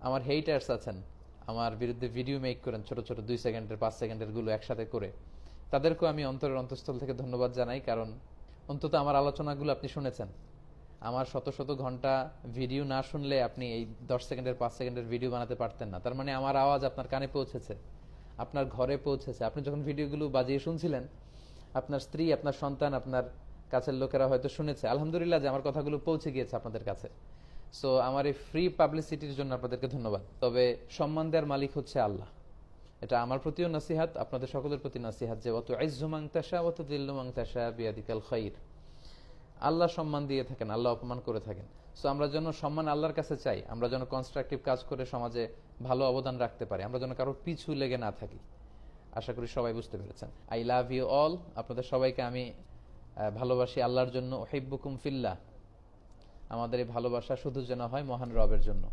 আমার হেইটার্স আছেন, আমার বিরুদ্ধে ভিডিও মেক করেন ছোট ছোট 2 সেকেন্ডের 5 সেকেন্ডের গুলো একসাথে করে, তাদেরকেও আমি অন্তরের অন্তঃস্থল থেকে ধন্যবাদ জানাই। কারণ অন্তত আমার আলোচনাগুলো আপনি শুনেছেন। আমার শত শত ঘন্টা ভিডিও না শুনলে আপনি এই 10 সেকেন্ডের 5 সেকেন্ডের ভিডিও বানাতে পারতেন না। তার মানে আমার আওয়াজ আপনার কানে পৌঁছেছে, আপনার ঘরে পৌঁছেছে। আপনি যখন ভিডিওগুলো বাজিয়ে শুনছিলেন, আপনার স্ত্রী, আপনার সন্তান, আপনার কাছের লোকেরা হয়তো শুনেছে। আলহামদুলিল্লাহ যে আমার কথাগুলো পৌঁছে গিয়েছে আপনাদের কাছে। সো আমার এই ফ্রি পাবলিসিটির জন্য আপনাদেরকে ধন্যবাদ। তবে সম্মান দেওয়ার মালিক হচ্ছে আল্লাহ। এটা আমার প্রতিও নসিহাত, আপনাদের সকলের প্রতি নসিহাত যে অত ইজ্জু মান তাশা ওয়া তুযিল্লু মান তাশা বিয়াদিকাল খাইর। আল্লাহ সম্মান দিয়ে থাকেন, আল্লাহ অপমান করে থাকেন। সো আমরা যেন সম্মান আল্লাহর কাছে চাই, আমরা যেন কনস্ট্রাকটিভ কাজ করে সমাজে ভালো অবদান রাখতে পারি, আমরা যেন কারোর পিছু লেগে না থাকি। আশা করি সবাই বুঝতে পেরেছেন। I love you all. আপনাদের সবাইকে আমি ভালোবাসি আল্লাহর জন্য। উহিব্বুকুম ফিল্লাহ। আমাদের এই ভালোবাসা শুধু যেন হয় মহান রবের জন্য।